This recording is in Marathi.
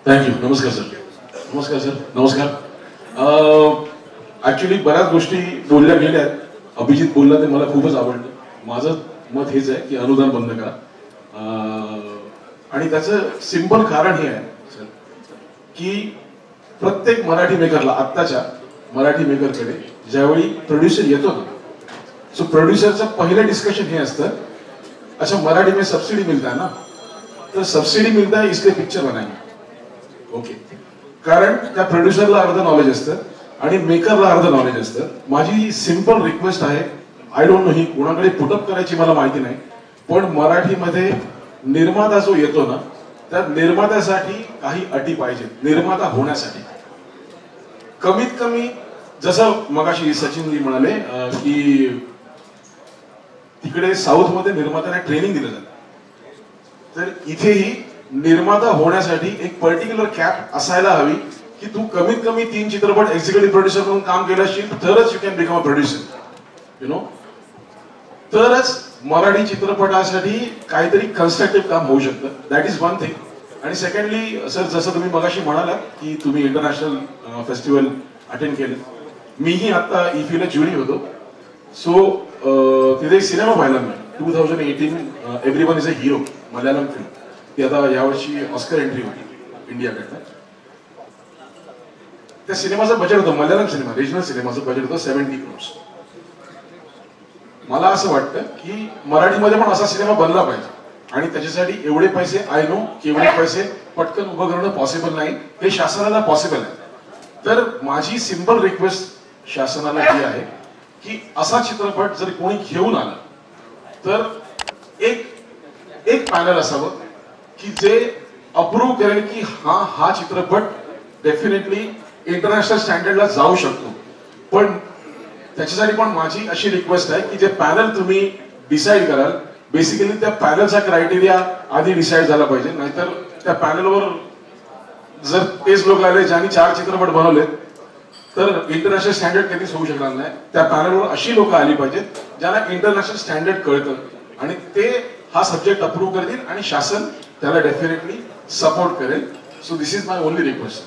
थँक्यू. नमस्कार सर. नमस्कार सर. नमस्कार. ऍक्च्युली बऱ्याच गोष्टी बोलल्या गेल्या. अभिजित बोलला ते मला खूपच आवडलं. माझं मत हेच आहे की अनुदान बंद करा. आणि त्याचं सिंपल कारण हे आहे सर की प्रत्येक मराठी मेकरला, आत्ताच्या मराठी मेकरकडे ज्यावेळी प्रोड्युसर येतो ना, सो प्रोड्युसरचं पहिलं डिस्कशन हे असतं, अच्छा मराठी में सब्सिडी मिलता है ना, तर सब्सिडी मिलता है इसलिए पिक्चर बनाएंगे. ओके. कारण त्या प्रोड्युसरला अर्ध नॉलेज असतं आणि मेकरला अर्ध नॉलेज असतं. माझी सिंपल रिक्वेस्ट आहे, आय डोंट नो ही कोणाकडे पुटअप करायची मला माहिती नाही, पण मराठीमध्ये निर्माता जो येतो ना, त्या निर्मात्यासाठी काही अटी पाहिजेत. निर्माता होण्यासाठी कमीत कमी, जसं मगाशी सचिनजी म्हणाले की तिकडे साऊथ मध्ये निर्मात्याला ट्रेनिंग दिलं जातं, तर इथेही निर्माता होण्यासाठी एक पर्टिक्युलर कॅप असायला हवी की तू कमीत कमी 3 चित्रपट एक्झिक्युटिव्ह प्रोड्युसर म्हणून काम केलं असेल तरच you can become a producer. You know, तरच मराठी चित्रपटासाठी काहीतरी कन्स्ट्रक्टिव्ह काम होऊ शकतं. That is one thing. आणि सेकंडली सर, जसं तुम्ही मगाशी म्हणालात की तुम्ही इंटरनॅशनल फेस्टिवल अटेंड केलं, मीही आता इफीला ज्युरी होतो. सो तिथे एक सिनेमा पाहिला मी 2018 everyone is a hero, Malayalam film. ती आता यावर्षी ऑस्कर एंट्री होती इंडियाकडनं. त्या सिनेमाचं बजेट होतं, मल्याळम सिनेमा, रिजनल सिनेमाचं बजेट होतं 70 crores. मला असं वाटतं की मराठीमध्ये पण असा सिनेमा बनला पाहिजे आणि त्याच्यासाठी एवढे पैसे, आय नो की एवढे पैसे पटकन उभं करणं पॉसिबल नाही, हे शासनाला पॉसिबल आहे. तर माझी सिंपल रिक्वेस्ट शासनाला ही आहे की असा चित्रपट जर कोणी घेऊन आला तर एक पॅनल असावं की जे अप्रूव्ह करेल की हा चित्रपट डेफिनेटली इंटरनॅशनल स्टँडर्डला जाऊ शकतो. पण त्याच्यासाठी पण माझी अशी रिक्वेस्ट आहे की जे पॅनल तुम्ही डिसाईड कराल, बेसिकली त्या पॅनलचा क्रायटेरिया आधी डिसाईड झाला पाहिजे. नाहीतर त्या पॅनलवर जर तेच लोक आले ज्यांनी 4 चित्रपट बनवले तर इंटरनॅशनल स्टँडर्ड कधीच होऊ शकणार नाही. त्या पॅनलवर अशी लोक आली पाहिजेत ज्यांना इंटरनॅशनल स्टँडर्ड कळतं आणि ते हा सब्जेक्ट अप्रूव्ह करतील आणि शासन त्याला डेफिनेटली सपोर्ट करेल. So this is my only request.